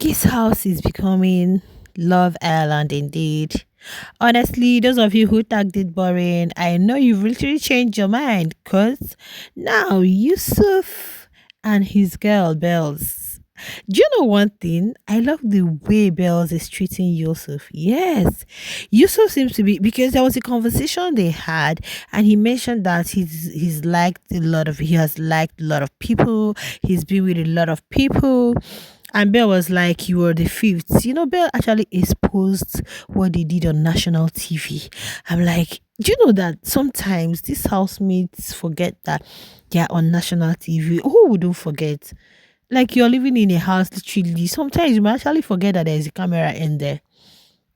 This house is becoming Love Island indeed. Honestly, those of you who tagged it boring, I know you've literally changed your mind because now Yusuf and his girl Bells. Do you know one thing? I love the way Bells is treating Yusuf. Yes, Yusuf seems to be because there was a conversation they had, and he mentioned that he has liked a lot of people. He's been with a lot of people, and Belle was like, "You were the fifth." You know, Belle actually exposed what they did on national TV. I'm like, do you know that sometimes these housemates forget that they are on national TV? Who wouldn't forget? Like you're living in a house, literally. Sometimes you might actually forget that there's a camera in there.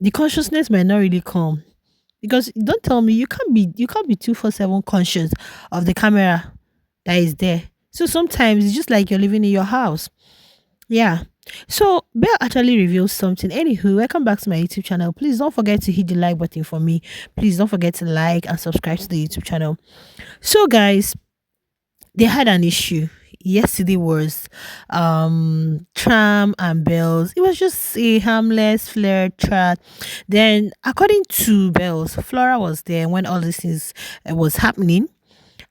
The consciousness might not really come because don't tell me you can't be 247 conscious of the camera that is there. So sometimes it's just like you're living in your house. Yeah. So Belle actually reveals something. Anywho, welcome back to my YouTube channel. Please don't forget to hit the like button for me. Please don't forget to like and subscribe to the YouTube channel. So guys, they had an issue. Yesterday was Tram and Bells. It was just a harmless flirt chat. Then according to Bells, Flora was there when all these things was happening,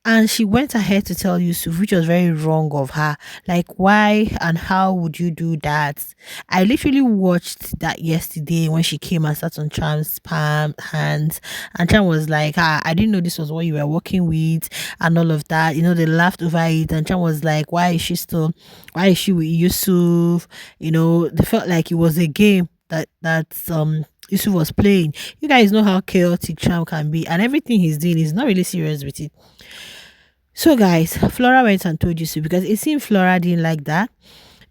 and she went ahead to tell Yusuf, which was very wrong of her. Like, why and how would you do that? I literally watched that yesterday when she came and sat on Tram's palm hands. And Tram was like, I didn't know this was what you were working with and all of that. You know, they laughed over it. And Tram was like, why is she with Yusuf? You know, they felt like it was a game that Yusuf was playing. You guys know how chaotic Tram can be, and everything he's doing is not really serious with it. So guys, Flora went and told Yusuf because it seemed Flora didn't like that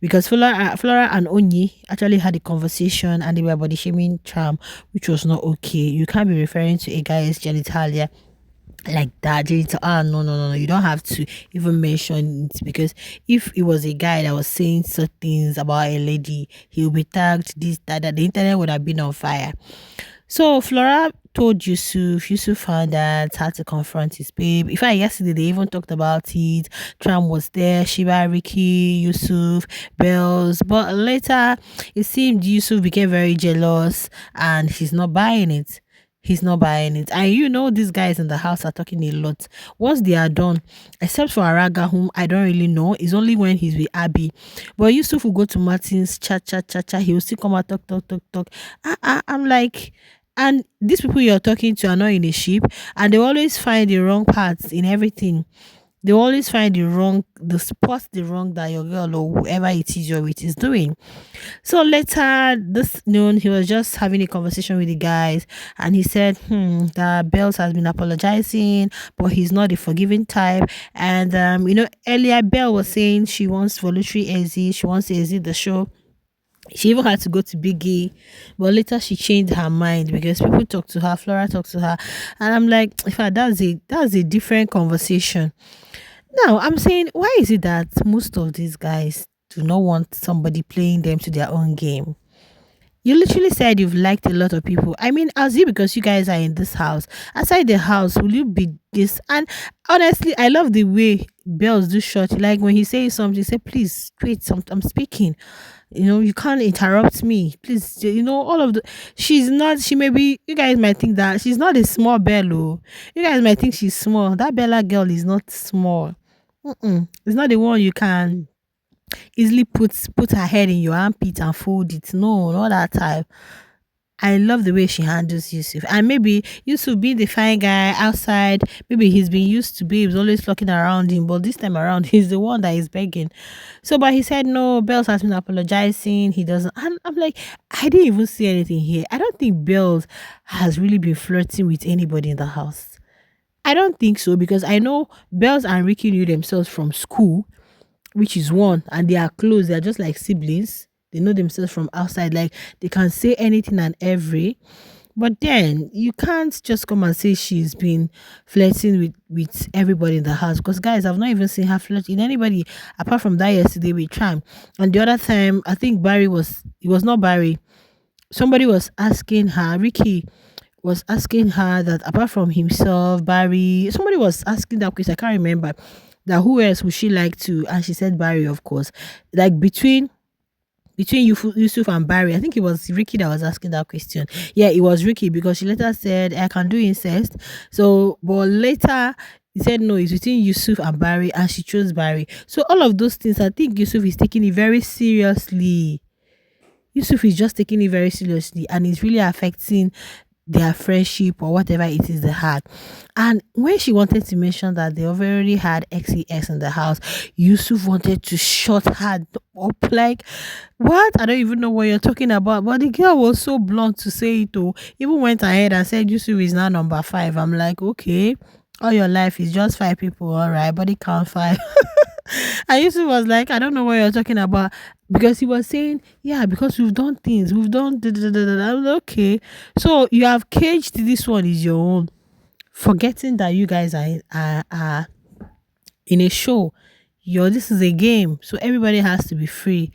because Flora and Onyi actually had a conversation and they were body shaming Tram, which was not okay. You can't be referring to a guy's genitalia like that. No. You don't have to even mention it because if it was a guy that was saying such things about a lady, he will be tagged this, that. The internet would have been on fire. So Flora told Yusuf. Yusuf found out, had to confront his babe. In fact, yesterday they even talked about it. Tram was there, Shiba, Ricky, Yusuf, Bells. But later it seemed Yusuf became very jealous and he's not buying it. He's not buying it. And you know these guys in the house are talking a lot. Once they are done, except for Araga, whom I don't really know, it's only when he's with Abby. But Yusuf will go to Martin's chat, chat, chat, chat. He will still come and talk, talk, talk, talk. I'm like, and these people you're talking to are not in a ship, and they always find the wrong parts in everything. They always find the spot, the wrong that your girl or whoever it is you're with is doing. So later this noon, he was just having a conversation with the guys, and he said, that Bells has been apologizing, but he's not the forgiving type. And earlier Belle was saying she wants voluntary exit, she wants to exit the show. She even had to go to Biggie, but later she changed her mind because people talked to her, Flora talked to her, and I'm like, in fact, that's a different conversation. Now I'm saying, why is it that most of these guys do not want somebody playing them to their own game? You literally said you've liked a lot of people. I mean, as you because you guys are in this house. Outside the house, will you be this? And honestly, I love the way Bells do short. Like when he says something, say, please wait, I'm speaking. You know, you can't interrupt me. Please, all of the she's not, she may be, you guys might think that she's not a small Bello. You guys might think she's small. That Bella girl is not small. It's not the one you can easily put her head in your armpit and fold it. No, not that type. I love the way she handles Yusuf. And maybe Yusuf being the fine guy outside, maybe he's been used to babes always flocking around him, but this time around he's the one that is begging. So but he said no, Bells has been apologizing. He doesn't, and I'm like, I didn't even see anything here. I don't think Bells has really been flirting with anybody in the house. I don't think so because I know Bells and Ricky knew themselves from school, which is one, and they are close. They are just like siblings. They know themselves from outside. Like they can say anything and every. But then you can't just come and say she's been flirting with everybody in the house. Because guys, I've not even seen her flirt with anybody apart from that yesterday with Tram. And the other time, I think it was not Barry. Somebody was asking her, Ricky was asking her that apart from himself, Barry, somebody was asking that question. I can't remember that who else would she like to, and she said Barry, of course. Like between between Yusuf and Barry. I think it was Ricky that was asking that question. Yeah, it was Ricky because she later said I can do incest. So, but later he said no, it's between Yusuf and Barry, and she chose Barry. So all of those things, I think Yusuf is taking it very seriously. Yusuf is just taking it very seriously, and it's really affecting their friendship or whatever it is they had. And when she wanted to mention that they already had XEX in the house, Yusuf wanted to shut her up like, what? I don't even know what you're talking about. But the girl was so blunt to say it, oh, even went ahead and said Yusuf is now number five. I'm like, okay, all your life is just five people, all right, body count five. And Yusuf was like, I don't know what you're talking about. Because he was saying, yeah, because we've done things, we've done da, da, da, da, da. I was like, okay. So you have caged this one is your own, forgetting that you guys are in a show. This is a game, so everybody has to be free.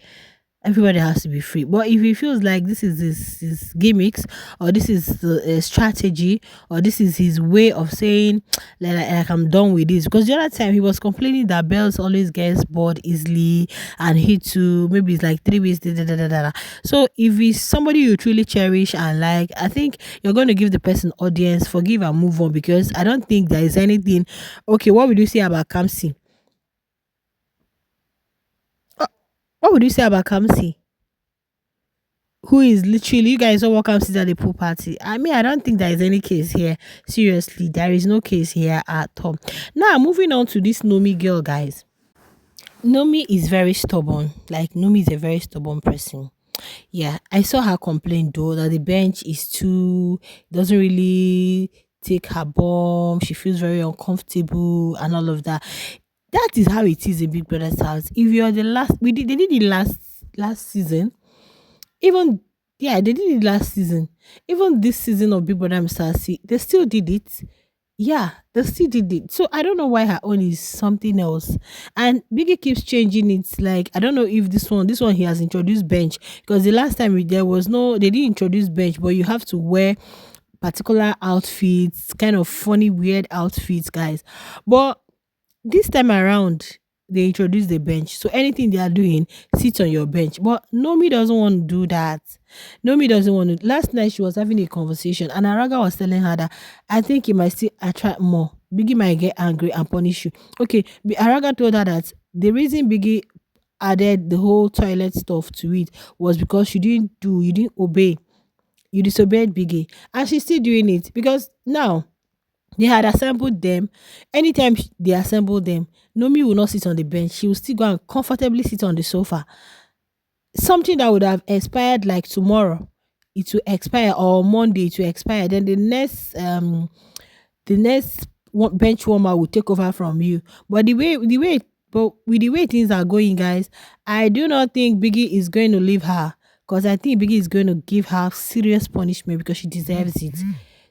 Everybody has to be free. But if he feels like this is his gimmicks, or this is the strategy, or this is his way of saying like I'm done with this, because the other time he was complaining that Bells always gets bored easily, and he too maybe it's like 3 weeks. Da, da, da, da, da. Da. So if he's somebody you truly cherish and like, I think you're going to give the person audience, forgive and move on, because I don't think there is anything. Okay, what would you say about Kamsi? Uh, What would you say about Kamsi? Who is literally, you guys all welcome to at the pool party. I mean, I don't think there is any case here. Seriously, there is no case here at all. Now, moving on to this Nomi girl, guys. Nomi is very stubborn. Like, Nomi is a very stubborn person. Yeah, I saw her complain though that the bench is too, doesn't really take her bomb. She feels very uncomfortable and all of that. That is how it is in Big Brother's house. If you're the last, they did it last season. Even yeah, they did it last season. Even this season of Big Brother Mr. C, they still did it. Yeah, they still did it. So I don't know why her own is something else. And Biggie keeps changing it. Like I don't know if this one he has introduced bench, because the last time there was no, they didn't introduce bench, but you have to wear particular outfits, kind of funny, weird outfits, guys. But this time around, they introduced the bench. So anything they are doing, sit on your bench. But Nomi doesn't want to do that. Nomi doesn't want to. Last night she was having a conversation, and Araga was telling her that I think it might still attract more. Biggie might get angry and punish you. Okay, Araga told her that the reason Biggie added the whole toilet stuff to it was because you didn't obey. You disobeyed Biggie. And she's still doing it because now they had assembled them. Anytime they assembled them, Nomi will not sit on the bench. She will still go and comfortably sit on the sofa. Something that would have expired like tomorrow, it will expire, or Monday it will expire. Then the next bench warmer will take over from you. But with the way things are going, guys, I do not think Biggie is going to leave her, because I think Biggie is going to give her serious punishment because she deserves it.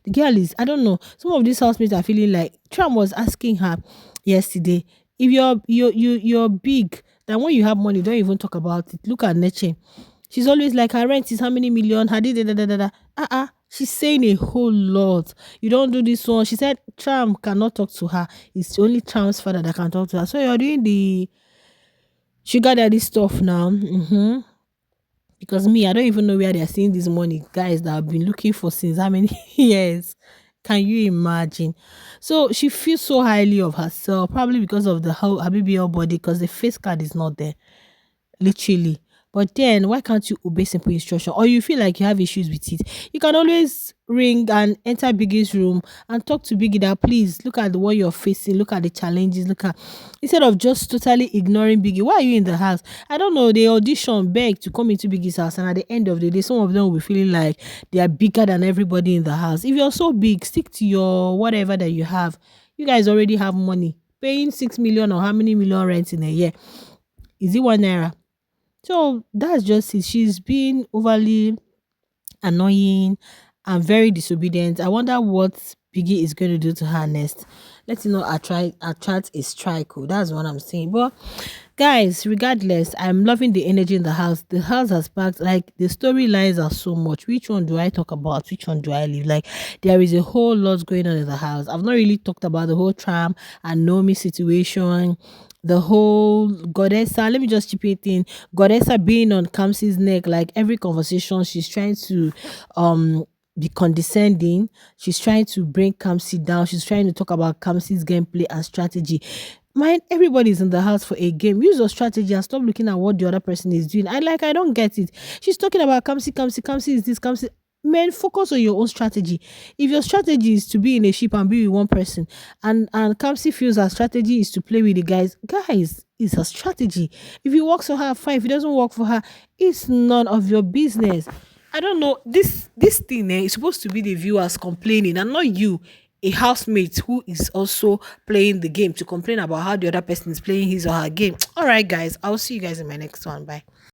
The girl is, I don't know. Some of these housemates are feeling like Trump was asking her yesterday, if you're big, then when you have money, don't even talk about it. Look at Neche. She's always like her rent is how many million, her da, da, da, da, da, da. She's saying a whole lot. You don't do this one. She said Trump cannot talk to her. It's only Trump's father that can talk to her. So you're doing the sugar daddy stuff now. Because me, I don't even know where they're seeing this money, guys, that I've been looking for since how many years. Can you imagine? So she feels so highly of herself, probably because of the whole BBL body, because the face card is not there, literally. But then, why can't you obey simple instruction? Or you feel like you have issues with it? You can always ring and enter Biggie's room and talk to Biggie that please look at what you're facing, look at the challenges, look at, instead of just totally ignoring Biggie. Why are you in the house? I don't know. They audition, beg to come into Biggie's house, and at the end of the day, some of them will be feeling like they are bigger than everybody in the house. If you're so big, stick to your whatever that you have. You guys already have money. Paying 6 million or how many million rent in a year? Is it 1 naira? So that's just it. She's been overly annoying and very disobedient. I wonder what Biggie is going to do to her next. Let's not attract a strike. Oh, that's what I'm saying. But guys, regardless, I'm loving the energy in the house. The house has packed, like the storylines are so much. Which one do I talk about? Which one do I leave? Like there is a whole lot going on in the house. I've not really talked about the whole Tram and Nomi situation, the whole Godessa. Let me just chip it in. Godessa being on Kamsi's neck, like every conversation, she's trying to be condescending. She's trying to bring Kamsi down. She's trying to talk about Kamsi's gameplay and strategy. Mind everybody's in the house for a game. Use your strategy and stop looking at what the other person is doing. I don't get it. She's talking about Kamsi is this, Kamsi. Man, focus on your own strategy. If your strategy is to be in a ship and be with one person, and Kamsi feels her strategy is to play with the guys, it's a strategy. If it works for her, fine. If it doesn't work for her, it's none of your business. I don't know. This thing is supposed to be the viewers complaining and not you, a housemate who is also playing the game, to complain about how the other person is playing his or her game. All right, guys. I'll see you guys in my next one. Bye.